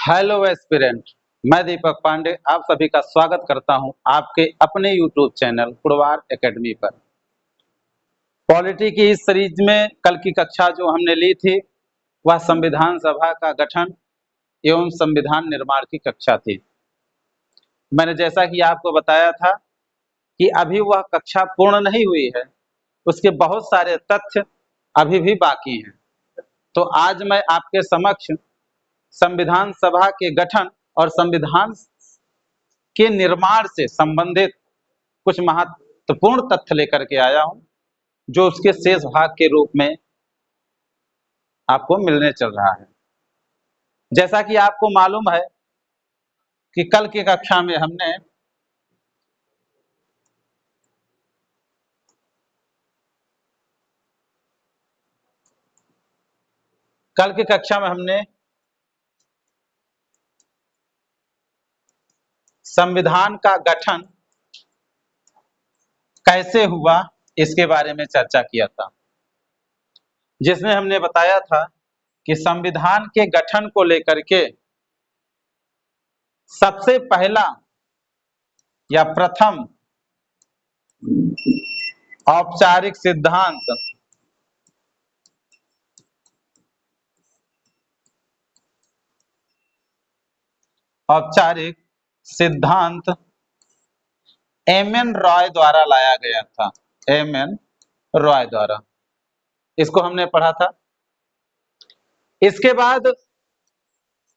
Hello aspirant. मैं दीपक पांडे आप सभी का स्वागत करता हूं आपके अपने यूट्यूब चैनल पुरवार एकेडमी पर। पॉलिटी की इस सीरीज में कल की कक्षा जो हमने ली थी वह संविधान सभा का गठन एवं संविधान निर्माण की कक्षा थी। मैंने जैसा कि आपको बताया था कि अभी वह कक्षा पूर्ण नहीं हुई है, उसके बहुत सारे तथ्य अभी भी बाकी हैं। तो आज मैं आपके समक्ष संविधान सभा के गठन और संविधान के निर्माण से संबंधित कुछ महत्वपूर्ण तथ्य लेकर के आया हूं, जो उसके शेष भाग के रूप में आपको मिलने चल रहा है। जैसा कि आपको मालूम है कि कल की कक्षा में हमने संविधान का गठन कैसे हुआ इसके बारे में चर्चा किया था, जिसमें हमने बताया था कि संविधान के गठन को लेकर के सबसे पहला या प्रथम औपचारिक सिद्धांत औपचारिक सिद्धांत एम.एन. रॉय द्वारा लाया गया था। एम.एन. रॉय द्वारा इसको हमने पढ़ा था। इसके बाद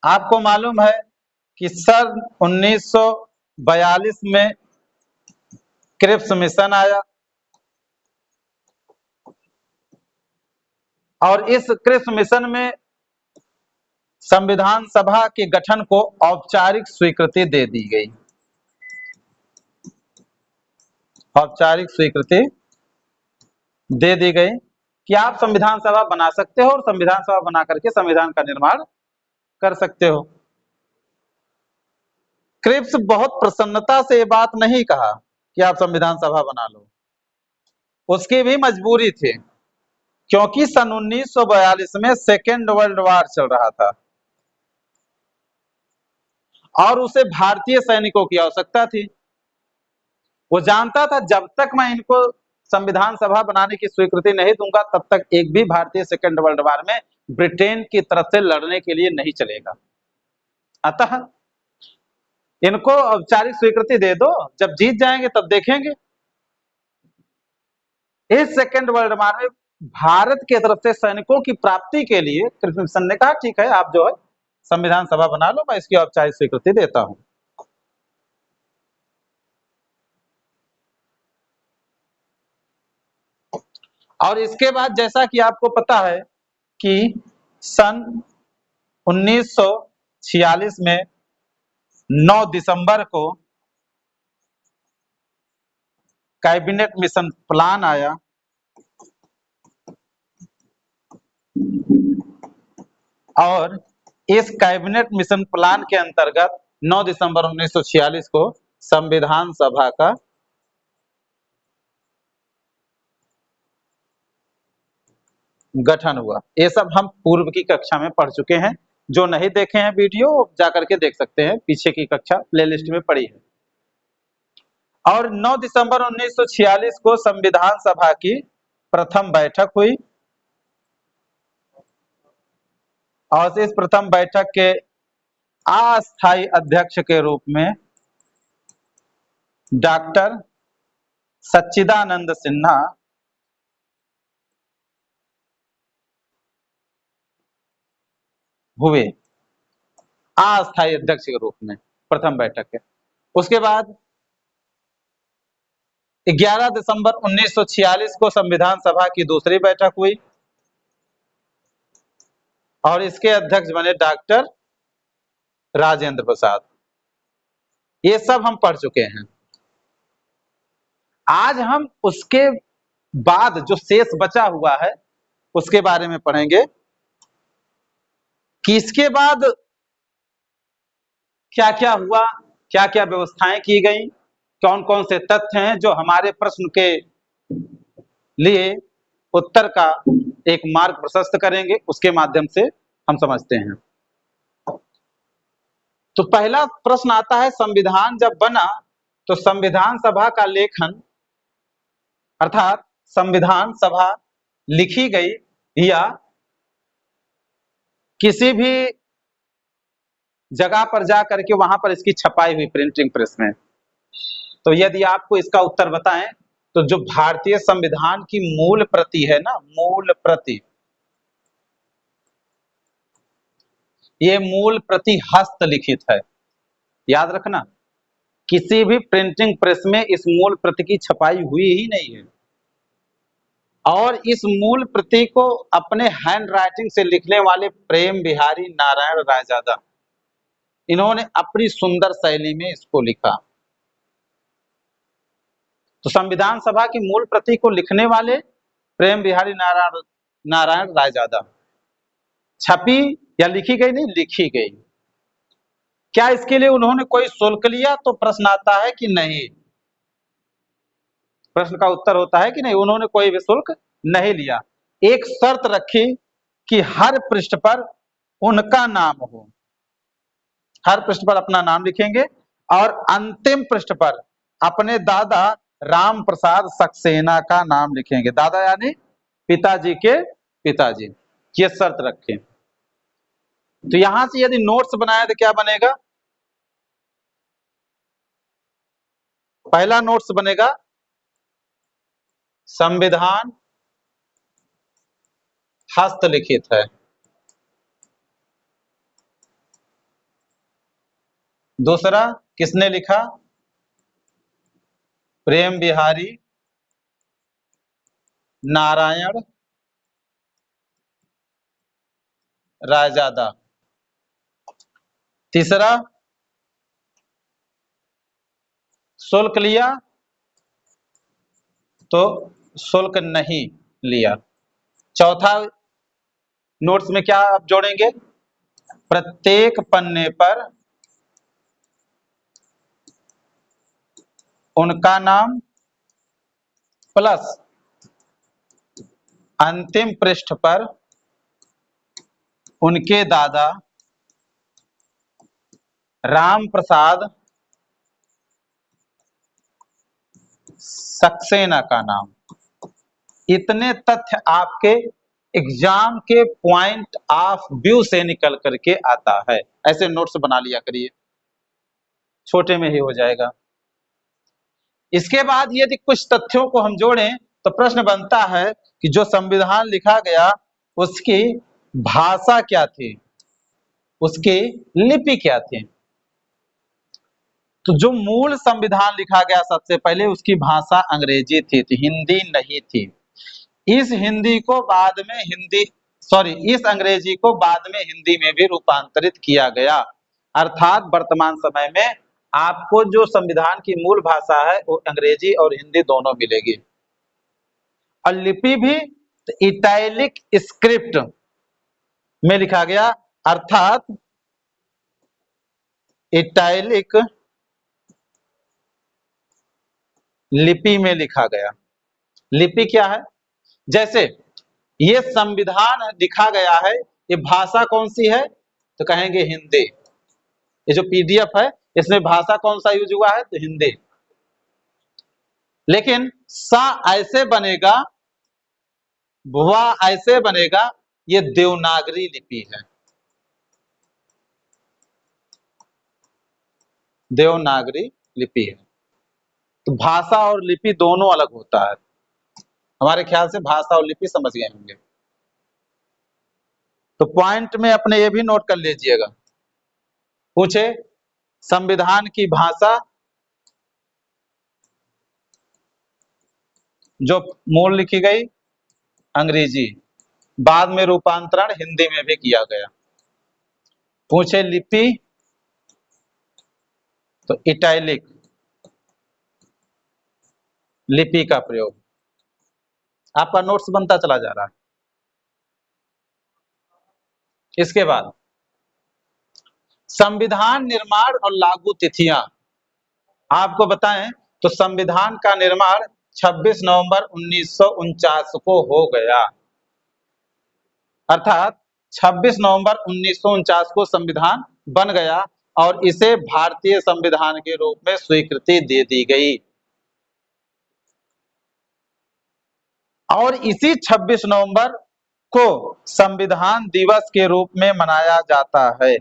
आपको मालूम है कि सन 1942 में क्रिप्स मिशन आया और इस क्रिप्स मिशन में संविधान सभा के गठन को औपचारिक स्वीकृति दे दी गई। औपचारिक स्वीकृति दे दी गई कि आप संविधान सभा बना सकते हो और संविधान सभा बना करके संविधान का निर्माण कर सकते हो। क्रिप्स बहुत प्रसन्नता से ये बात नहीं कहा कि आप संविधान सभा बना लो, उसकी भी मजबूरी थी, क्योंकि सन 1942 में सेकेंड वर्ल्ड वॉर चल रहा था और उसे भारतीय सैनिकों की आवश्यकता थी। वो जानता था जब तक मैं इनको संविधान सभा बनाने की स्वीकृति नहीं दूंगा तब तक एक भी भारतीय सेकेंड वर्ल्ड वॉर में ब्रिटेन की तरफ से लड़ने के लिए नहीं चलेगा। अतः इनको औपचारिक स्वीकृति दे दो, जब जीत जाएंगे तब देखेंगे। इस सेकेंड वर्ल्ड वॉर में भारत की तरफ से सैनिकों की प्राप्ति के लिए क्रिप्स मिशन ने कहा ठीक है, आप जो है संविधान सभा बना लो, मैं इसकी औपचारिक स्वीकृति देता हूं। और इसके बाद जैसा कि आपको पता है कि सन 1946 में 9 दिसंबर को कैबिनेट मिशन प्लान आया और इस कैबिनेट मिशन प्लान के अंतर्गत 9 दिसंबर 1946 को संविधान सभा का गठन हुआ। ये सब हम पूर्व की कक्षा में पढ़ चुके हैं। जो नहीं देखे हैं वीडियो जाकर के देख सकते हैं, पीछे की कक्षा प्लेलिस्ट में पड़ी है। और 9 दिसंबर 1946 को संविधान सभा की प्रथम बैठक हुई और इस प्रथम बैठक के अस्थायी अध्यक्ष के रूप में डॉक्टर सच्चिदानंद सिन्हा हुए, अस्थायी अध्यक्ष के रूप में प्रथम बैठक के। उसके बाद 11 दिसंबर 1946 को संविधान सभा की दूसरी बैठक हुई और इसके अध्यक्ष बने डॉक्टर राजेंद्र प्रसाद। ये सब हम पढ़ चुके हैं। आज हम उसके बाद जो शेष बचा हुआ है उसके बारे में पढ़ेंगे कि इसके बाद क्या क्या हुआ, क्या क्या व्यवस्थाएं की गई, कौन कौन से तथ्य हैं जो हमारे प्रश्न के लिए उत्तर का एक मार्ग प्रशस्त करेंगे, उसके माध्यम से हम समझते हैं। तो पहला प्रश्न आता है, संविधान जब बना तो संविधान सभा का लेखन अर्थात संविधान सभा लिखी गई या किसी भी जगह पर जा करके वहां पर इसकी छपाई हुई प्रिंटिंग प्रेस में? तो यदि आपको इसका उत्तर बताएं तो जो भारतीय संविधान की मूल प्रति है ना, मूल प्रति, ये मूल प्रति हस्तलिखित है। याद रखना, किसी भी प्रिंटिंग प्रेस में इस मूल प्रति की छपाई हुई ही नहीं है। और इस मूल प्रति को अपने हैंड राइटिंग से लिखने वाले प्रेम बिहारी नारायण रायजादा, इन्होंने अपनी सुंदर शैली में इसको लिखा। तो संविधान सभा की मूल प्रति को लिखने वाले प्रेम बिहारी नारायण रायजादा। छपी या लिखी गई? नहीं, लिखी गई। क्या इसके लिए उन्होंने कोई शुल्क लिया? तो प्रश्न आता है कि नहीं। प्रश्न का उत्तर होता है कि नहीं, उन्होंने कोई भी शुल्क नहीं लिया। एक शर्त रखी कि हर पृष्ठ पर उनका नाम हो, हर पृष्ठ पर अपना नाम लिखेंगे और अंतिम पृष्ठ पर अपने दादा राम प्रसाद सक्सेना का नाम लिखेंगे। दादा यानी पिताजी के पिताजी, ये शर्त रखें। तो यहां से यदि नोट्स बनाए तो क्या बनेगा? पहला नोट्स बनेगा संविधान हस्तलिखित है। दूसरा किसने लिखा? प्रेम बिहारी नारायण रायजादा। तीसरा, शुल्क लिया? तो शुल्क नहीं लिया। चौथा नोट्स में क्या आप जोड़ेंगे? प्रत्येक पन्ने पर उनका नाम प्लस अंतिम पृष्ठ पर उनके दादा राम प्रसाद सक्सेना का नाम। इतने तथ्य आपके एग्जाम के पॉइंट ऑफ व्यू से निकल करके आता है। ऐसे नोट्स बना लिया करिए, छोटे में ही हो जाएगा। इसके बाद यदि कुछ तथ्यों को हम जोड़ें तो प्रश्न बनता है कि जो संविधान लिखा गया उसकी भाषा क्या थी, उसकी लिपि क्या थी? तो जो मूल संविधान लिखा गया सबसे पहले उसकी भाषा अंग्रेजी थी, हिंदी नहीं थी। इस हिंदी को बाद में इस अंग्रेजी को बाद में हिंदी में भी रूपांतरित किया गया। अर्थात वर्तमान समय में आपको जो संविधान की मूल भाषा है वो अंग्रेजी और हिंदी दोनों मिलेगी। और लिपि भी इटैलिक स्क्रिप्ट में लिखा गया, अर्थात इटैलिक लिपि में लिखा गया। लिपि क्या है? जैसे ये संविधान लिखा गया है, ये भाषा कौन सी है? तो कहेंगे हिंदी। ये जो पीडीएफ है इसमें भाषा कौन सा यूज हुआ है? तो हिंदी। लेकिन सा ऐसे बनेगा, भुआ ऐसे बनेगा, ये देवनागरी लिपि है। देवनागरी लिपि है। तो भाषा और लिपि दोनों अलग होता है। हमारे ख्याल से भाषा और लिपि समझ गए होंगे। तो पॉइंट में अपने ये भी नोट कर लीजिएगा। पूछे संविधान की भाषा जो मूल लिखी गई अंग्रेजी, बाद में रूपांतरण हिंदी में भी किया गया। पूछे लिपि तो इटैलिक लिपि का प्रयोग। आपका नोट्स बनता चला जा रहा है। इसके बाद संविधान निर्माण और लागू तिथियां आपको बताएं तो संविधान का निर्माण 26 नवंबर 1949 को हो गया। अर्थात 26 नवंबर 1949 को संविधान बन गया और इसे भारतीय संविधान के रूप में स्वीकृति दे दी गई। और इसी 26 नवंबर को संविधान दिवस के रूप में मनाया जाता है।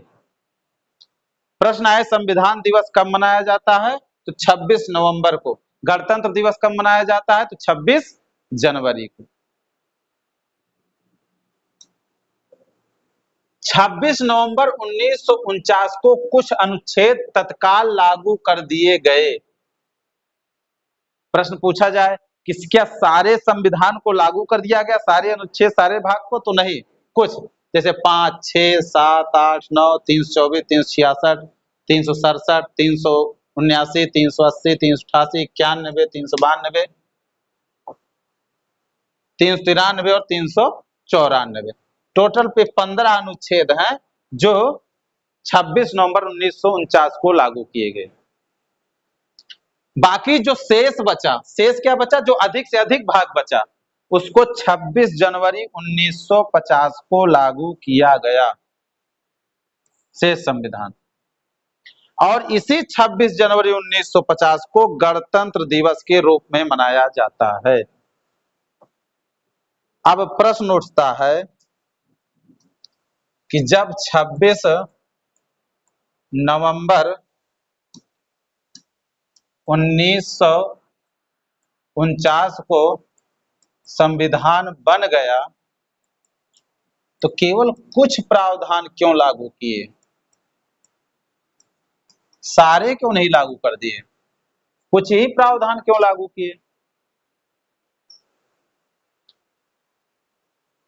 प्रश्न है संविधान दिवस कब मनाया जाता है? तो 26 नवंबर को। गणतंत्र दिवस कब मनाया जाता है? तो 26 जनवरी को। 26 नवंबर 1949 को कुछ अनुच्छेद तत्काल लागू कर दिए गए। प्रश्न पूछा जाए कि क्या सारे संविधान को लागू कर दिया गया, सारे अनुच्छेद सारे भाग को? तो नहीं, कुछ, जैसे 5, 6, 7, 8, 9, 324, 366, 367, 379, 380, 388, 91, 392, 393 और 394। टोटल पे 15 अनुच्छेद हैं जो 26 नवंबर 1949 को लागू किए गए। बाकी जो शेष बचा, शेष क्या बचा? जो अधिक से अधिक भाग बचा, उसको 26 जनवरी 1950 को लागू किया गया, शेष संविधान। और इसी 26 जनवरी 1950 को गणतंत्र दिवस के रूप में मनाया जाता है। अब प्रश्न उठता है कि जब 26 नवंबर 1949 को संविधान बन गया तो केवल कुछ प्रावधान क्यों लागू किए? सारे क्यों नहीं लागू कर दिए? कुछ ही प्रावधान क्यों लागू किए?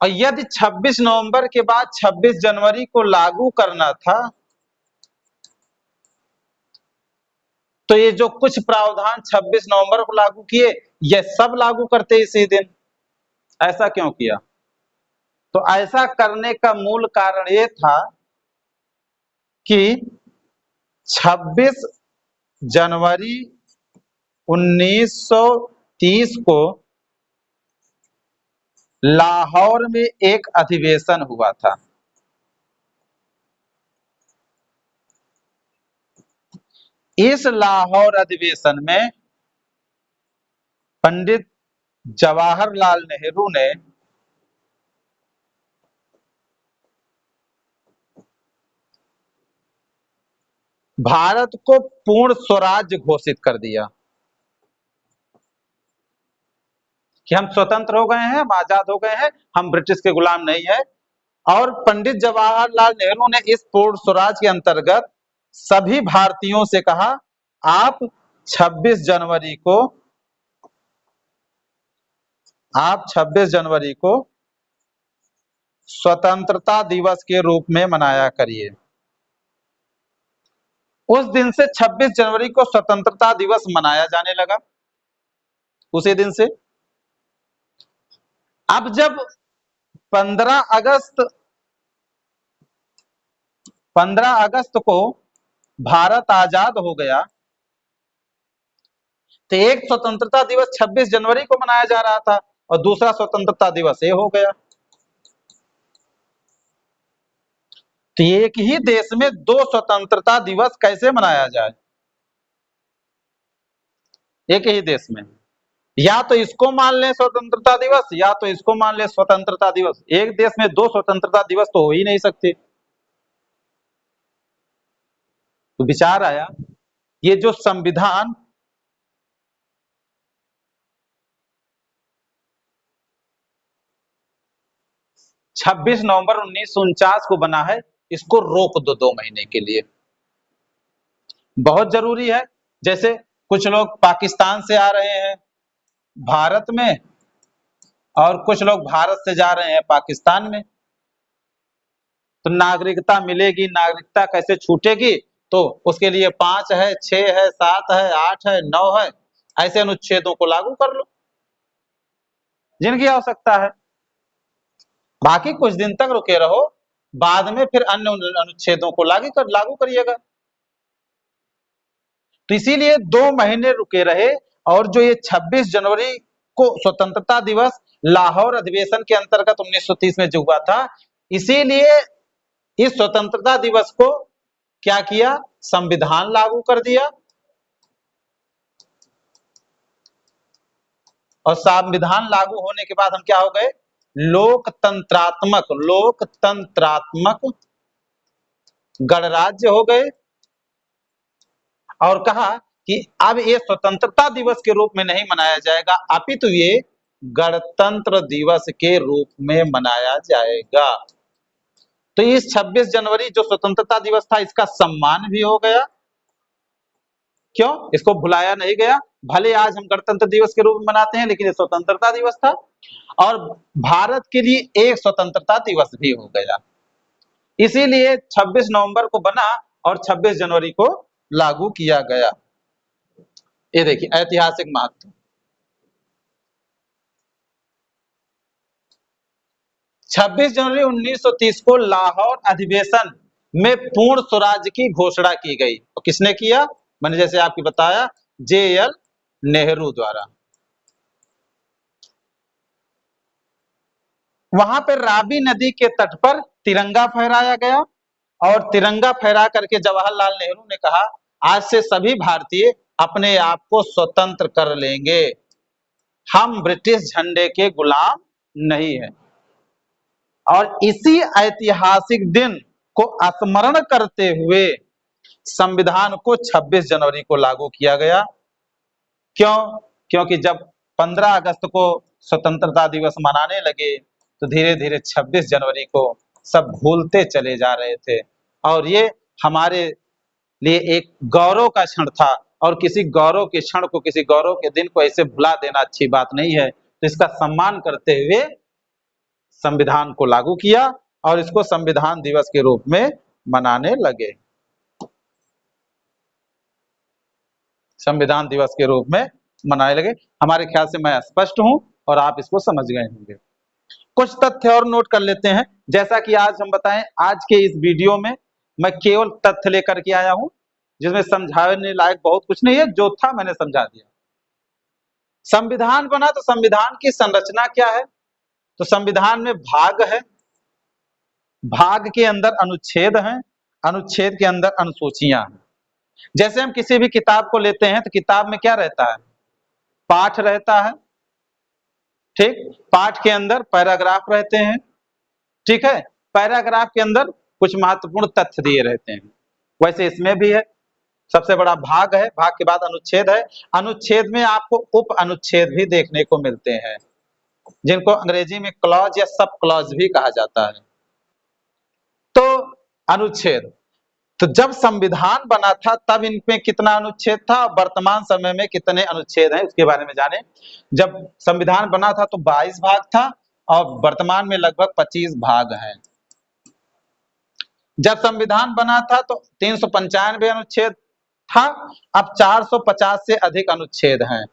और यदि 26 नवंबर के बाद 26 जनवरी को लागू करना था तो ये जो कुछ प्रावधान 26 नवंबर को लागू किए, ये सब लागू करते इसी दिन। ऐसा क्यों किया? तो ऐसा करने का मूल कारण ये था कि 26 जनवरी 1930 को लाहौर में एक अधिवेशन हुआ था। इस लाहौर अधिवेशन में पंडित जवाहरलाल नेहरू ने भारत को पूर्ण स्वराज्य घोषित कर दिया कि हम स्वतंत्र हो गए हैं, हम आजाद हो गए हैं, हम ब्रिटिश के गुलाम नहीं है। और पंडित जवाहरलाल नेहरू ने इस पूर्ण स्वराज के अंतर्गत सभी भारतीयों से कहा, आप 26 जनवरी को स्वतंत्रता दिवस के रूप में मनाया करिए। उस दिन से 26 जनवरी को स्वतंत्रता दिवस मनाया जाने लगा, उसी दिन से। अब जब 15 अगस्त को भारत आजाद हो गया तो एक स्वतंत्रता दिवस 26 जनवरी को मनाया जा रहा था और दूसरा स्वतंत्रता दिवस ये हो गया। तो एक ही देश में दो स्वतंत्रता दिवस कैसे मनाया जाए? एक ही देश में या तो इसको मान ले स्वतंत्रता दिवस या तो इसको मान ले स्वतंत्रता दिवस। एक देश में दो स्वतंत्रता दिवस तो हो ही नहीं सकते। तो विचार आया, ये जो संविधान छब्बीस नवंबर 1949 को बना है, इसको रोक दो 2 महीने के लिए। बहुत जरूरी है। जैसे कुछ लोग पाकिस्तान से आ रहे हैं भारत में और कुछ लोग भारत से जा रहे हैं पाकिस्तान में, तो नागरिकता मिलेगी, नागरिकता कैसे छूटेगी? तो उसके लिए 5 है, 6 है, 7 है, 8 है, 9 है, ऐसे अनुच्छेदों को लागू कर लो जिनकी आवश्यकता है। बाकी कुछ दिन तक रुके रहो, बाद में फिर अन्य अनुच्छेदों को लागू करिएगा। तो इसीलिए 2 महीने रुके रहे। और जो ये 26 जनवरी को स्वतंत्रता दिवस लाहौर अधिवेशन के अंतर्गत 1930 में जो हुआ था, इसीलिए इस स्वतंत्रता दिवस को क्या किया? संविधान लागू कर दिया, और संविधान लागू होने के बाद हम क्या हो गए, लोकतंत्रात्मक गणराज्य हो गए। और कहा कि अब ये स्वतंत्रता दिवस के रूप में नहीं मनाया जाएगा, अपितु ये गणतंत्र दिवस के रूप में मनाया जाएगा। तो इस 26 जनवरी जो स्वतंत्रता दिवस था, इसका सम्मान भी हो गया। क्यों? इसको भुलाया नहीं गया। भले आज हम गणतंत्र दिवस के रूप में मनाते हैं, लेकिन ये स्वतंत्रता दिवस था, और भारत के लिए एक स्वतंत्रता दिवस भी हो गया। इसीलिए 26 नवंबर को बना और 26 जनवरी को लागू किया गया। ये देखिए ऐतिहासिक महत्व। 26 जनवरी 1930 को लाहौर अधिवेशन में पूर्ण स्वराज की घोषणा की गई। तो किसने किया? मैंने जैसे आपको बताया, JL नेहरू द्वारा। वहां पर रावी नदी के तट पर तिरंगा फहराया गया, और तिरंगा फहरा करके जवाहरलाल नेहरू ने कहा, आज से सभी भारतीय अपने आप को स्वतंत्र कर लेंगे, हम ब्रिटिश झंडे के गुलाम नहीं हैं। और इसी ऐतिहासिक दिन को स्मरण करते हुए संविधान को 26 जनवरी को लागू किया गया। क्यों? क्योंकि जब 15 अगस्त को स्वतंत्रता दिवस मनाने लगे, तो धीरे धीरे 26 जनवरी को सब भूलते चले जा रहे थे, और ये हमारे लिए एक गौरव का क्षण था, और किसी गौरव के क्षण को, किसी गौरव के दिन को ऐसे भुला देना अच्छी बात नहीं है। तो इसका सम्मान करते हुए संविधान को लागू किया, और इसको संविधान दिवस के रूप में मनाने लगे। संविधान दिवस के रूप में मनाने लगे। हमारे ख्याल से मैं स्पष्ट हूं और आप इसको समझ गए होंगे। कुछ तथ्य और नोट कर लेते हैं। जैसा कि आज हम बताएं, आज के इस वीडियो में मैं केवल तथ्य लेकर के आया हूं, जिसमें समझाने लायक बहुत कुछ नहीं है, जो था मैंने समझा दिया। संविधान बना तो संविधान की संरचना क्या है? तो संविधान में भाग है, भाग के अंदर अनुच्छेद हैं, अनुच्छेद के अंदर अनुसूचियां हैं। जैसे हम किसी भी किताब को लेते हैं, तो किताब में क्या रहता है? पाठ रहता है, ठीक। पाठ के अंदर पैराग्राफ रहते हैं, ठीक है। पैराग्राफ के अंदर कुछ महत्वपूर्ण तथ्य दिए रहते हैं। वैसे इसमें भी है। सबसे बड़ा भाग है, भाग के बाद अनुच्छेद है। अनुच्छेद में आपको उप अनुच्छेद भी देखने को मिलते हैं, जिनको अंग्रेजी में क्लॉज या सब क्लॉज भी कहा जाता है। तो अनुच्छेद, तो जब संविधान बना था तब इनमें कितना अनुच्छेद था, वर्तमान समय में कितने अनुच्छेद हैं, उसके बारे में जाने। जब संविधान बना था तो 22 भाग था, और वर्तमान में लगभग 25 भाग हैं। जब संविधान बना था तो 395 अनुच्छेद था, अब 450 से अधिक अनुच्छेद हैं।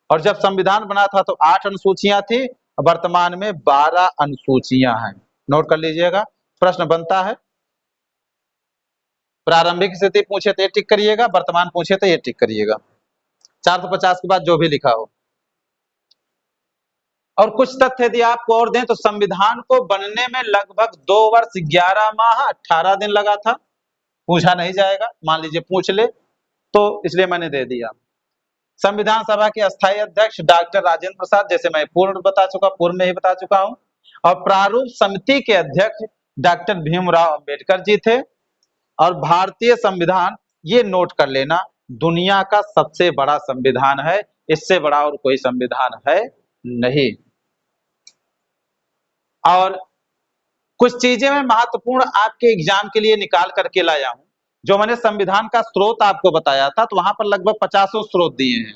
और जब संविधान बना था तो 8 अनुसूचियां थी, वर्तमान में 12 अनुसूचियां हैं। नोट कर लीजिएगा। प्रश्न बनता है, प्रारंभिक स्थिति पूछे तो ये टिक करिएगा, वर्तमान पूछे तो ये टिक करिएगा। 450 के बाद जो भी लिखा हो। और कुछ तथ्य यदि आपको और दें, तो संविधान को बनने में लगभग 2 वर्ष 11 माह 18 दिन लगा था। पूछा नहीं जाएगा, मान लीजिए पूछ ले, तो इसलिए मैंने दे दिया। संविधान सभा के अस्थायी अध्यक्ष डॉक्टर राजेंद्र प्रसाद, जैसे मैं पूर्व में ही बता चुका हूं। और प्रारूप समिति के अध्यक्ष डॉक्टर भीमराव अंबेडकर जी थे। और भारतीय संविधान, ये नोट कर लेना, दुनिया का सबसे बड़ा संविधान है, इससे बड़ा और कोई संविधान है नहीं। और कुछ चीजें मैं महत्वपूर्ण आपके एग्जाम के लिए निकाल करके लाया हूं। जो मैंने संविधान का स्रोत आपको बताया था, तो वहां पर लगभग 50 स्रोत दिए हैं।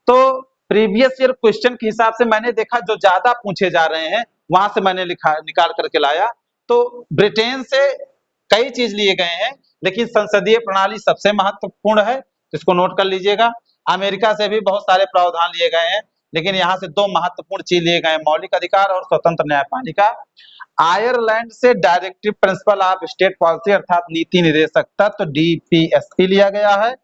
तो प्रीवियस ईयर क्वेश्चन के हिसाब से मैंने देखा जो ज्यादा पूछे जा रहे हैं, वहां से मैंने निकाल करके लाया। तो ब्रिटेन से कई चीज लिए गए हैं, लेकिन संसदीय प्रणाली सबसे महत्वपूर्ण है, इसको नोट कर लीजिएगा। अमेरिका से भी बहुत सारे प्रावधान लिए गए हैं, लेकिन यहाँ से 2 महत्वपूर्ण चीज लिए गए हैं, मौलिक अधिकार और स्वतंत्र न्यायपालिका। आयरलैंड से directive principle of state policy अर्थात नीति निर्देशक तत्व DPSP लिया गया है।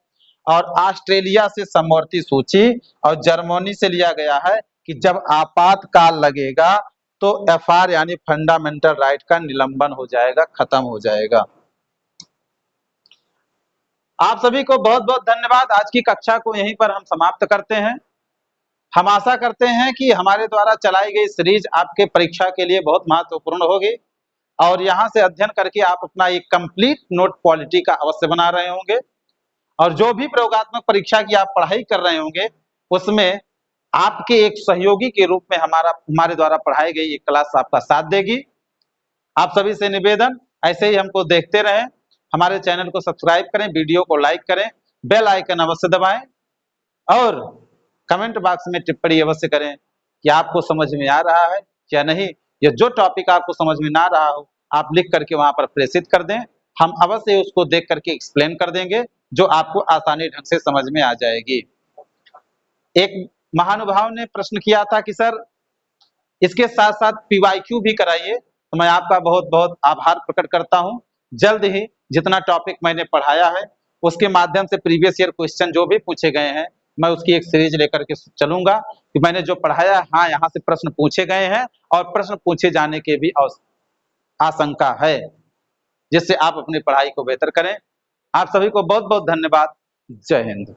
और ऑस्ट्रेलिया से समवर्ती सूची, और जर्मनी से लिया गया है कि जब आपातकाल लगेगा तो FR यानी फंडामेंटल राइट का निलंबन हो जाएगा, खत्म हो जाएगा। आप सभी को बहुत बहुत धन्यवाद। आज की कक्षा को यहीं पर हम समाप्त करते हैं। हम आशा करते हैं कि हमारे द्वारा चलाई गई सीरीज आपके परीक्षा के लिए बहुत महत्वपूर्ण होगी और यहाँ से अध्ययन करके आप अपना एक कंप्लीट नोट पॉलिटी का अवश्य बना रहे होंगे और जो भी प्रयोगात्मक परीक्षा की आप पढ़ाई कर रहे होंगे उसमें आपके एक सहयोगी के रूप में हमारे द्वारा पढ़ाई गई एक क्लास आपका साथ देगी। आप सभी से निवेदन, ऐसे ही हमको देखते रहें, हमारे चैनल को सब्सक्राइब करें, वीडियो को लाइक करें, बेल आइकन अवश्य दबाएं और कमेंट बॉक्स में टिप्पणी अवश्य करें कि आपको समझ में आ रहा है या नहीं, या जो टॉपिक आपको समझ में ना रहा हो आप लिख करके वहां पर प्रेषित कर दें। हम अवश्य उसको देख करके एक्सप्लेन कर देंगे जो आपको आसानी ढंग से समझ में आ जाएगी। एक महानुभाव ने प्रश्न किया था कि सर इसके साथ साथ PYQ भी कराइए, तो मैं आपका बहुत बहुत आभार प्रकट करता हूं। जल्द ही जितना टॉपिक मैंने पढ़ाया है उसके माध्यम से प्रीवियस ईयर क्वेश्चन जो भी पूछे गए हैं मैं उसकी एक सीरीज लेकर के चलूंगा कि मैंने जो पढ़ाया, हाँ यहाँ से प्रश्न पूछे गए हैं और प्रश्न पूछे जाने के भी आशंका है, जिससे आप अपनी पढ़ाई को बेहतर करें। आप सभी को बहुत बहुत धन्यवाद। जय हिंद।